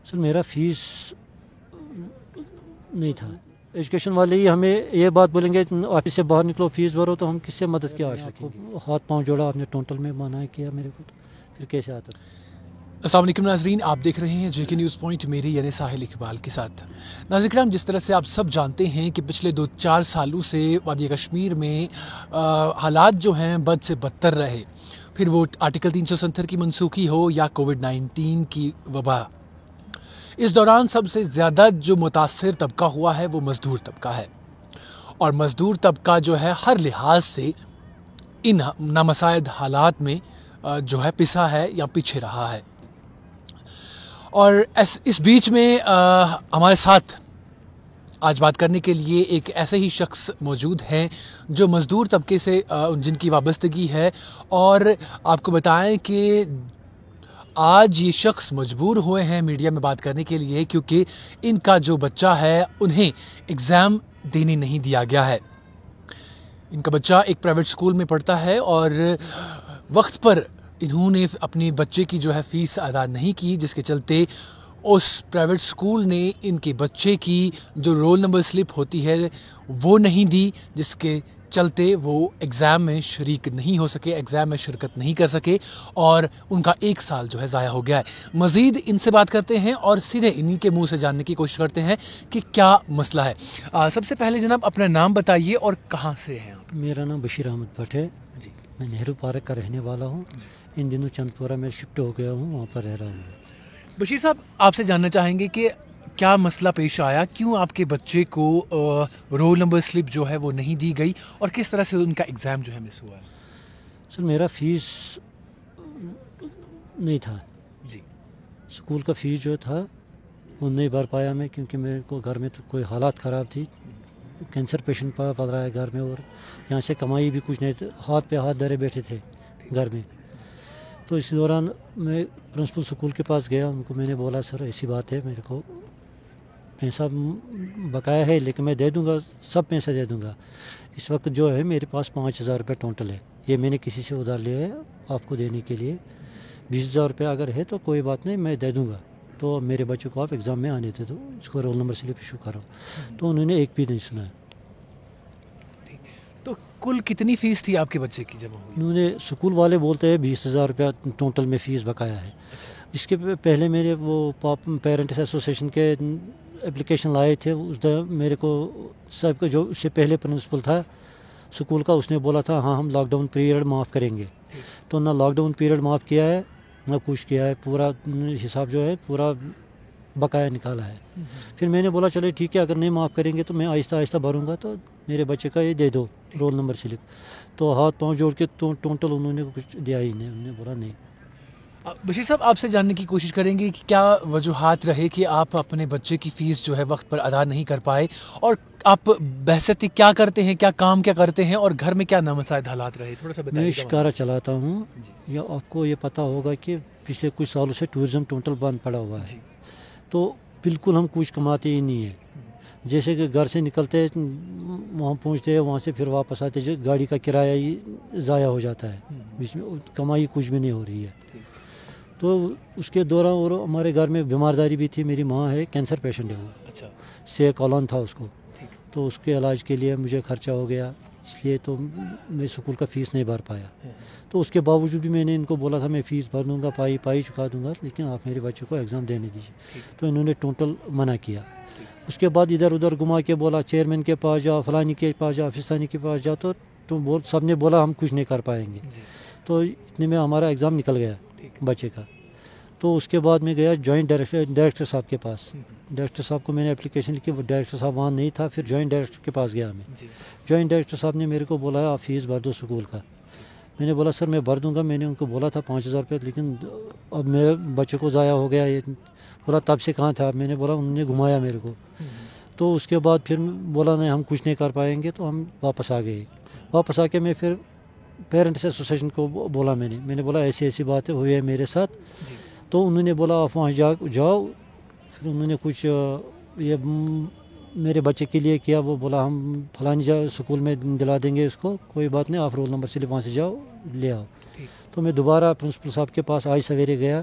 سر میرا فیس نہیں تھا. ایجوکیشن والے ہی ہمیں یہ بات بولیں گے آفس سے باہر نکلو فیس بھرو, تو ہم کس سے مدد کی آش رکھیں گے. ہاتھ پاؤں جوڑا آپ نے ٹونٹل میں منع کیا میرے کو, تو پھر کیسے آتا. السلام علیکم ناظرین, آپ دیکھ رہے ہیں جے کے نیوز پوائنٹ, میری یعنی ساحل اقبال کے ساتھ. ناظرین کرام, جس طرح سے آپ سب جانتے ہیں کہ پچھلے 2-4 سالوں سے وادی کشمیر میں حالات جو ہیں بد سے بدتر رہے, پھر وہ آرٹیکل 370 کی منسوخی ہو یا کووڈ-19 کی وبا. اس دوران سب سے زیادہ جو متاثر طبقہ ہوا ہے وہ مزدور طبقہ ہے, اور مزدور طبقہ جو ہے ہر لحاظ سے ان نامساعد حالات میں جو ہے پسا ہے یا پیچھے رہا ہے. اور اس بیچ میں ہمارے ساتھ آج بات کرنے کے لیے ایک ایسے ہی شخص موجود ہیں جو مزدور طبقے سے جن کی وابستگی ہے, اور آپ کو بتائیں کہ آج یہ شخص مجبور ہوئے ہیں میڈیا میں بات کرنے کے لیے, کیونکہ ان کا جو بچہ ہے انہیں ایگزام دینے نہیں دیا گیا ہے. ان کا بچہ ایک پرائیویٹ اسکول میں پڑھتا ہے, اور وقت پر انہوں نے اپنے بچے کی جو ہے فیس ادا نہیں کی, جس کے چلتے اس پرائیویٹ اسکول نے ان کے بچے کی جو رول نمبر سلپ ہوتی ہے وہ نہیں دی, جس کے چلتے وہ ایگزام میں شریک نہیں ہو سکے, ایگزام میں شرکت نہیں کر سکے, اور ان کا 1 سال جو ہے ضائع ہو گیا ہے. مزید ان سے بات کرتے ہیں اور سیدھے انہی کے منہ سے جاننے کی کوشش کرتے ہیں کہ کیا مسئلہ ہے. سب سے پہلے جناب اپنا نام بتائیے اور کہاں سے ہیں آپ؟ میرا نام بشیر احمد بٹ ہے جی. میں نہرو پارک کا رہنے والا ہوں. ان دنوں چند پورہ میں شفٹ ہو گیا ہوں, وہاں پر رہ رہا ہوں. بشیر صاحب, آپ سے جاننا چاہیں گے کہ کیا مسئلہ پیش آیا, کیوں آپ کے بچے کو رول نمبر سلپ جو ہے وہ نہیں دی گئی, اور کس طرح سے ان کا ایگزام جو ہے مس ہوا ہے؟ سر میرا فیس نہیں تھا جی. اسکول کا فیس جو تھا وہ نہیں بھر پایا میں, کیونکہ میرے کو گھر میں تو کوئی حالات خراب تھی, کینسر پیشنٹ پڑ رہا ہے گھر میں, اور یہاں سے کمائی بھی کچھ نہیں تھی, ہاتھ پہ ہاتھ دھرے بیٹھے تھے گھر میں. تو اس دوران میں پرنسپل اسکول کے پاس گیا, ان کو میں نے بولا سر ایسی بات ہے, میرے کو پیسہ بقایا ہے لیکن میں دے دوں گا, سب پیسہ دے دوں گا. اس وقت جو ہے میرے پاس 5,000 روپے ٹوٹل ہے, یہ میں نے کسی سے ادھار لیا ہے آپ کو دینے کے لیے. 20,000 روپے اگر ہے تو کوئی بات نہیں, میں دے دوں گا, تو میرے بچے کو آپ ایگزام میں آنے دے دو, اس کو رول نمبر سلپ ایشو کرو. تو انہوں نے ایک بھی نہیں سنا. تو کل کتنی فیس تھی آپ کے بچے کی جمع ہوئی؟ انہوں نے اسکول والے بولتے ہیں 20,000 روپیہ ٹوٹل میں فیس بقایا ہے. اس کے پہلے میرے وہ پیرنٹس ایسوسیشن کے اپلیکیشن لائے تھے, اس میرے کو سب کا جو اس سے پہلے پرنسپل تھا اسکول کا, اس نے بولا تھا ہاں ہم لاک ڈاؤن پیریڈ معاف کریں گے. تو نہ لاک ڈاؤن پیریڈ معاف کیا ہے نہ کچھ کیا ہے, پورا حساب جو ہے پورا بقایا نکالا ہے. پھر میں نے بولا چلے ٹھیک ہے, اگر نہیں معاف کریں گے تو میں آہستہ آہستہ بھروں گا, تو میرے بچے کا یہ دے دو رول نمبر سلپ. تو ہاتھ پاؤں جوڑ کے ٹوٹل انہوں نے کچھ دیا ہی نہیں, انہوں نے بولا نہیں. بشیر صاحب, آپ سے جاننے کی کوشش کریں گے کہ کیا وجوہات رہے کہ آپ اپنے بچے کی فیس جو ہے وقت پر ادا نہیں کر پائے, اور آپ بحثیت کیا کرتے ہیں, کیا کام کیا کرتے ہیں, اور گھر میں کیا نامساعد حالات رہے, تھوڑا سا بتائیے. میں شکارہ چلاتا ہوں, یا آپ کو یہ پتہ ہوگا کہ پچھلے کچھ سالوں سے ٹورزم ٹوٹل بند پڑا ہوا ہے. تو بالکل ہم کچھ کماتے ہی نہیں ہیں. جیسے کہ گھر سے نکلتے وہاں پہنچتے ہیں, وہاں سے پھر واپس آتے, گاڑی کا کرایہ ہی ضائع ہو جاتا ہے, بیچ میں کمائی کچھ بھی نہیں ہو رہی ہے. تو اس کے دوران اور ہمارے گھر میں بیمارداری بھی تھی, میری ماں ہے کینسر پیشنٹ ہے, وہ سے کالون تھا اس کو, تو اس کے علاج کے لیے مجھے خرچہ ہو گیا, اس لیے تو میں اسکول کا فیس نہیں بھر پایا. تو اس کے باوجود بھی میں نے ان کو بولا تھا میں فیس بھر دوں گا, پائی چکا دوں گا, لیکن آپ میرے بچے کو ایگزام دینے دیجیے. تو انہوں نے ٹوٹل منع کیا. اس کے بعد ادھر ادھر گھما کے بولا چیئرمین کے پاس جاؤ, فلانی کے پاس جاؤ, فستانی کے پاس جاؤ, تو سب نے بولا ہم کچھ نہیں کر پائیں گے. تو اتنے میں ہمارا ایگزام نکل گیا بچے کا. تو اس کے بعد میں گیا جوائنٹ ڈائریکٹر صاحب کے پاس. ڈائریکٹر صاحب کو میں نے اپلیکیشن لکھی, وہ ڈائریکٹر صاحب وہاں نہیں تھا. پھر جوائنٹ ڈائریکٹر کے پاس گیا میں. جوائنٹ ڈائریکٹر صاحب نے میرے کو بولا آپ فیس بھر دو اسکول کا. میں نے بولا سر میں بھر دوں گا, میں نے ان کو بولا تھا 5,000 روپے, لیکن اب میرے بچے کو ضائع ہو گیا. یہ بولا تب سے کہاں تھا, میں نے بولا انہوں نے گھمایا میرے کو. تو اس کے بعد پھر بولا نہیں ہم کچھ نہیں کر پائیں گے, تو ہم واپس آ گئے. واپس آ کے میں پھر پیرنٹس ایسوسیشن کو بولا, میں نے بولا ایسی باتیں ہوئی ہے میرے ساتھ. تو انہوں نے بولا آپ وہاں جاؤ. پھر انہوں نے کچھ یہ میرے بچے کے لیے کیا, وہ بولا ہم فلانی اسکول میں دلا دیں گے اس کو, کوئی بات نہیں آپ رول نمبر سلپ وہاں سے جاؤ لے آؤ. تو میں دوبارہ پرنسپل صاحب کے پاس آج سویرے گیا,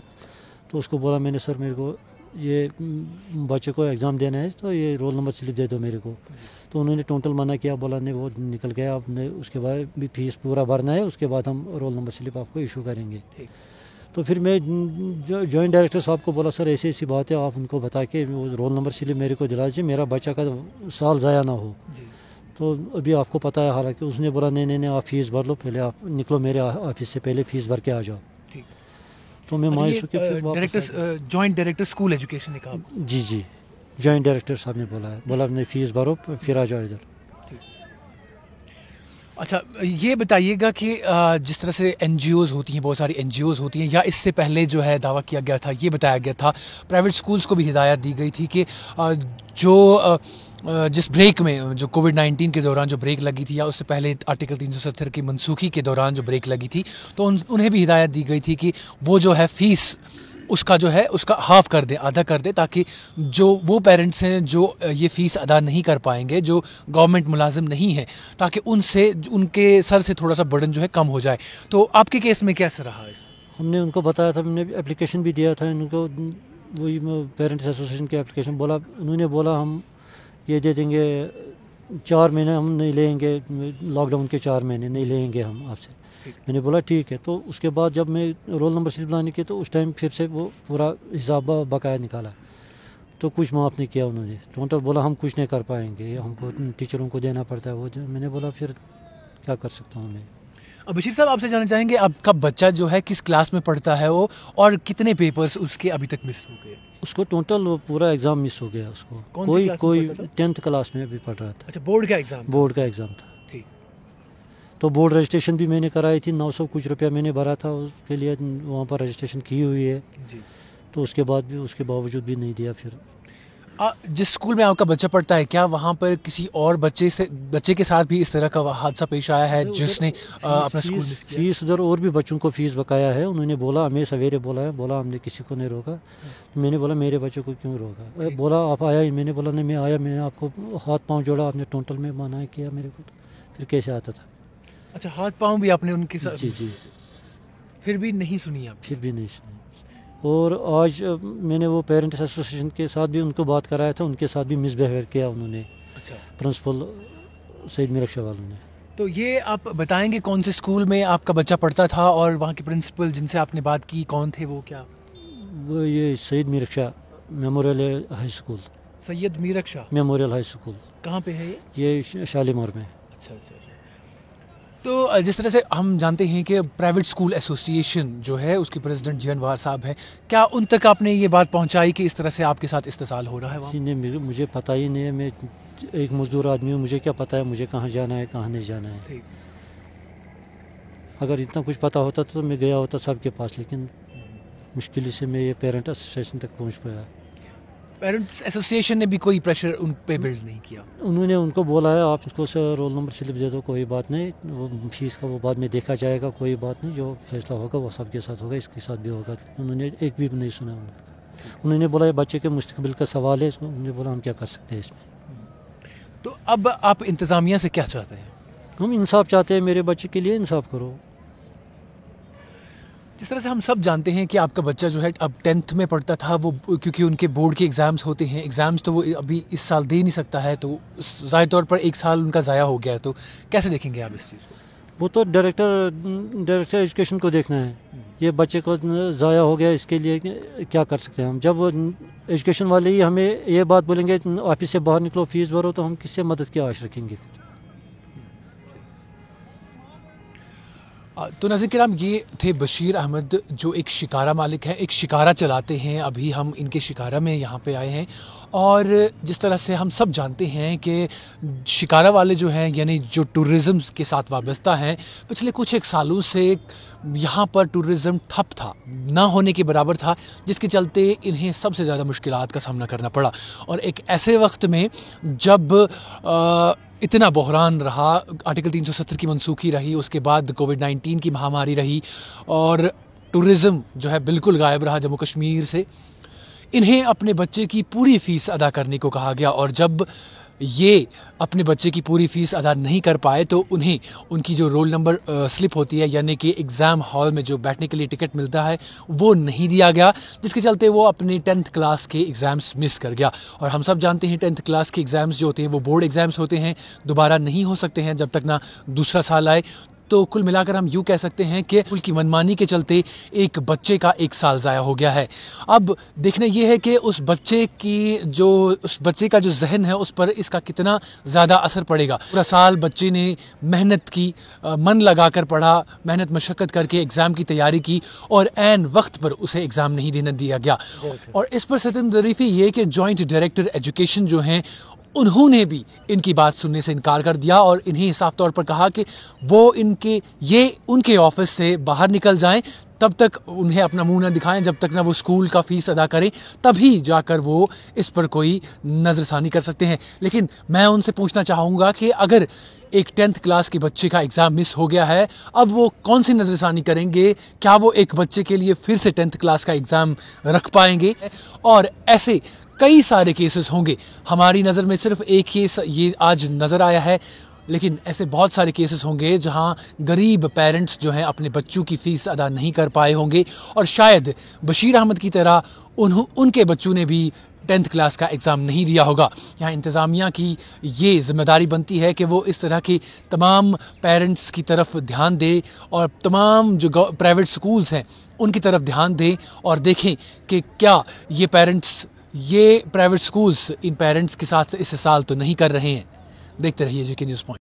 تو اس کو بولا میں نے سر میرے کو یہ بچے کو ایگزام دینا ہے تو یہ رول نمبر سلپ دے دو میرے کو. تو انہوں نے ٹوٹل منع کیا, بولا نہیں وہ نکل گیا, اب نے اس کے بعد بھی فیس پورا بھرنا ہے, اس کے بعد ہم رول نمبر سلپ آپ کو ایشو کریں گے. تو پھر میں جوائنٹ ڈائریکٹر صاحب کو بولا سر ایسی ایسی بات ہے, آپ ان کو بتا کے وہ رول نمبر سلپ میرے کو دلا دیجیے, میرا بچہ کا سال ضائع نہ ہو. تو ابھی آپ کو پتہ ہے, حالانکہ اس نے بولا نہیں آپ فیس بھر لو, پہلے آپ نکلو میرے آفس سے, پہلے فیس بھر کے آ جاؤ. تو میں مایوس ہو کے جوائنٹ ڈائریکٹر اسکول ایجوکیشن نے کہا. جی جوائنٹ ڈائریکٹر صاحب نے بولا ہے, بولا نہیں فیس بھرو پھر آ جاؤ ادھر. اچھا یہ بتائیے گا کہ جس طرح سے این جی اوز ہوتی ہیں, بہت ساری این جی اوز ہوتی ہیں, یا اس سے پہلے جو ہے دعویٰ کیا گیا تھا, یہ بتایا گیا تھا, پرائیویٹ اسکولس کو بھی ہدایت دی گئی تھی کہ جو جس بریک میں جو کووڈ-19 کے دوران جو بریک لگی تھی, یا اس سے پہلے آرٹیکل 370 کی منسوخی کے دوران جو بریک لگی تھی, تو انہیں بھی ہدایت دی گئی تھی کہ وہ جو ہے فیس اس کا جو ہے اس کا ہاف کر دیں, آدھا کر دیں, تاکہ جو وہ پیرنٹس ہیں جو یہ فیس ادا نہیں کر پائیں گے, جو گورنمنٹ ملازم نہیں ہیں, تاکہ ان کے سر سے تھوڑا سا برڈن جو ہے کم ہو جائے. تو آپ کے کیس میں کیسا رہا اس؟ ہم نے ان کو بتایا تھا, ہم نے اپلیکیشن بھی دیا تھا ان کو, وہی پیرنٹس ایسوسیشن کی اپلیکیشن, انہوں نے بولا ہم یہ دے دیں گے 4 مہینے, ہم نہیں لیں گے, لاک ڈاؤن کے 4 مہینے نہیں لیں گے ہم آپ سے. میں نے بولا ٹھیک ہے. تو اس کے بعد جب میں رول نمبر سلپ لانے کی, تو اس ٹائم پھر سے وہ پورا حساب بقایا نکالا, تو کچھ معاف نہیں کیا انہوں نے. ٹوٹل بولا ہم کچھ نہیں کر پائیں گے, ہم کو ٹیچروں کو دینا پڑتا ہے وہ. میں نے بولا پھر کیا کر سکتا ہوں میں. بشیر صاحب آپ سے جاننا چاہیں گے آپ کا بچہ جو ہے کس کلاس میں پڑھتا ہے وہ, اور کتنے پیپرز اس کے ابھی تک مس ہو گئے؟ اس کو ٹوٹل پورا ایگزام مس ہو گیا. اس کو کوئی 10th کلاس میں ابھی پڑھ رہا تھا. اچھا بورڈ کا ایگزام؟ بورڈ کا ایگزام تھا. تو بورڈ رجسٹریشن بھی میں نے کرائی تھی, 900 کچھ روپیہ میں نے بھرا تھا اس کے لیے, وہاں پر رجسٹریشن کی ہوئی ہے. تو اس کے باوجود بھی نہیں دیا. پھر جس اسکول میں آپ کا بچہ پڑھتا ہے, کیا وہاں پر کسی اور بچے کے ساتھ بھی اس طرح کا حادثہ پیش آیا ہے جس نے اپنا اسکول مس کیا؟ فیس ادھر اور بھی بچوں کو فیس بقایا ہے. انہوں نے بولا, ہمیں سویرے بولا ہم نے کسی کو نہیں روکا. میں نے بولا میرے بچے کو کیوں روکا؟ بولا آپ آیا. میں نے بولا نہیں میں آیا, میں نے آپ کو ہاتھ پاؤں جوڑا, آپ نے ٹوٹل میں منع کیا میرے کو, پھر کیسے آتا تھا؟ اچھا ہاتھ پاؤں بھی آپ نے ان کے ساتھ؟ جی پھر بھی نہیں سنی آپ؟ پھر بھی نہیں سنی. اور آج میں نے وہ پیرنٹس ایسوسیشن کے ساتھ بھی ان کو بات کرایا تھا, ان کے ساتھ بھی مس بیہیویئر کیا انہوں نے. اچھا پرنسپل سعید میرکشا والوں نے. تو یہ آپ بتائیں گے کون سے اسکول میں آپ کا بچہ پڑھتا تھا, اور وہاں کے پرنسپل جن سے آپ نے بات کی کون تھے, وہ کیا؟ وہ یہ سعید میرکشا میموریل ہائی اسکول. سید میرکشا میموریل ہائی اسکول کہاں پہ ہے یہ؟ شالیمار میں. اچھا. تو جس طرح سے ہم جانتے ہیں کہ پرائیویٹ اسکول ایسوسی ایشن جو ہے اس کے پریزیڈنٹ جی انوار صاحب ہیں, کیا ان تک آپ نے یہ بات پہنچائی کہ اس طرح سے آپ کے ساتھ استحصال ہو رہا ہے وہاں؟ مجھے پتہ ہی نہیں ہے, میں ایک مزدور آدمی ہوں, مجھے کیا پتہ ہے مجھے کہاں جانا ہے کہاں نہیں جانا ہے. اگر اتنا کچھ پتہ ہوتا تو میں گیا ہوتا سب کے پاس, لیکن مشکل سے میں یہ پیرنٹ ایسوسیشن تک پہنچ پایا. پیرنٹس ایسوسی ایشن نے بھی کوئی پریشر ان پہ بلڈ نہیں کیا؟ انہوں نے ان کو بولا ہے آپ اس کو رول نمبر سلپ دے دو, کوئی بات نہیں, وہ فیس کا وہ بعد میں دیکھا جائے گا, کوئی بات نہیں, جو فیصلہ ہوگا وہ سب کے ساتھ ہوگا, اس کے ساتھ بھی ہوگا. انہوں نے ایک بھی نہیں سنا ان کا. انہوں نے بولا یہ بچے کے مستقبل کا سوال ہے, انہوں نے بولا ہم کیا کر سکتے ہیں اس میں. تو اب آپ انتظامیہ سے کیا چاہتے ہیں؟ ہم انصاف چاہتے ہیں, میرے بچے کے لیے انصاف کرو. جس طرح سے ہم سب جانتے ہیں کہ آپ کا بچہ جو ہے اب 10th میں پڑھتا تھا, وہ کیونکہ ان کے بورڈ کے ایگزامز ہوتے ہیں, ایگزامز تو وہ ابھی اس سال دے نہیں سکتا ہے, تو ظاہر طور پر 1 سال ان کا ضائع ہو گیا ہے. تو کیسے دیکھیں گے آپ اس چیز کو؟ وہ تو ڈائریکٹر ایجوکیشن کو دیکھنا ہے. یہ بچے کو ضائع ہو گیا, اس کے لیے کیا کر سکتے ہیں ہم؟ جب ایجوکیشن والے ہی ہمیں یہ بات بولیں گے آفس سے باہر نکلو فیس بھرو, تو ہم کس سے مدد کی آش رکھیں گے پھر؟ تو ناظرین کرام, یہ تھے بشیر احمد جو ایک شکارہ مالک ہیں, ایک شکارہ چلاتے ہیں. ابھی ہم ان کے شکارہ میں یہاں پہ آئے ہیں, اور جس طرح سے ہم سب جانتے ہیں کہ شکارہ والے جو ہیں, یعنی جو ٹورزم کے ساتھ وابستہ ہیں, پچھلے کچھ ایک سالوں سے یہاں پر ٹورزم ٹھپ تھا, نہ ہونے کے برابر تھا, جس کے چلتے انہیں سب سے زیادہ مشکلات کا سامنا کرنا پڑا. اور ایک ایسے وقت میں جب اتنا بحران رہا, آرٹیکل 370 کی منسوخی رہی, اس کے بعد کووڈ-19 کی مہاماری رہی, اور ٹورزم جو ہے بالکل غائب رہا جموں کشمیر سے, انہیں اپنے بچے کی پوری فیس ادا کرنے کو کہا گیا. اور جب یہ اپنے بچے کی پوری فیس ادا نہیں کر پائے تو انہیں ان کی جو رول نمبر سلپ ہوتی ہے یعنی کہ ایگزام ہال میں جو بیٹھنے کے لیے ٹکٹ ملتا ہے وہ نہیں دیا گیا، جس کے چلتے وہ اپنی 10th کلاس کے ایگزامز مس کر گیا۔ اور ہم سب جانتے ہیں 10th کلاس کے ایگزامز جو ہوتے ہیں وہ بورڈ ایگزامز ہوتے ہیں، دوبارہ نہیں ہو سکتے ہیں جب تک نہ دوسرا سال آئے۔ تو کل ملا کر ہم یوں کہہ سکتے ہیں کہ اسکول کی منمانی کے چلتے ایک بچے کا 1 سال ضائع ہو گیا ہے۔ اب دیکھنا یہ ہے کہ اس بچے کا جو ذہن ہے اس پر اس کا کتنا زیادہ اثر پڑے گا۔ پورا سال بچے نے محنت کی، من لگا کر پڑھا، محنت مشقت کر کے ایگزام کی تیاری کی اور عین وقت پر اسے ایگزام نہیں دینے دیا گیا۔ اور اس پر ستم ظریفی یہ کہ جوائنٹ ڈائریکٹر ایجوکیشن جو ہیں انہوں نے بھی ان کی بات سننے سے انکار کر دیا اور انہیں صاف طور پر کہا کہ وہ ان کے آفس سے باہر نکل جائیں، تب تک انہیں اپنا منہ نہ دکھائیں جب تک نہ وہ اسکول کا فیس ادا کریں، تبھی جا کر وہ اس پر کوئی نظر ثانی کر سکتے ہیں۔ لیکن میں ان سے پوچھنا چاہوں گا کہ اگر ایک 10th کلاس کے بچے کا ایگزام مس ہو گیا ہے، اب وہ کون سی نظر ثانی کریں گے؟ کیا وہ ایک بچے کے لیے پھر سے 10th کلاس کا ایگزام رکھ پائیں گے؟ اور ایسے کئی سارے کیسز ہوں گے، ہماری نظر میں صرف ایک کیس یہ آج نظر آیا ہے، لیکن ایسے بہت سارے کیسز ہوں گے جہاں غریب پیرنٹس جو ہیں اپنے بچوں کی فیس ادا نہیں کر پائے ہوں گے اور شاید بشیر احمد کی طرح ان کے بچوں نے بھی 10th کلاس کا ایگزام نہیں دیا ہوگا۔ یہاں انتظامیہ کی یہ ذمہ داری بنتی ہے کہ وہ اس طرح کے تمام پیرنٹس کی طرف دھیان دے اور تمام جو پرائیویٹ سکولز ہیں ان کی طرف دھیان دیں اور دیکھیں کہ کیا یہ پرائیویٹ سکولز ان پیرنٹس کے ساتھ اس سال تو نہیں کر رہے ہیں۔ دیکھتے رہیے جے کے نیوز پوائنٹ۔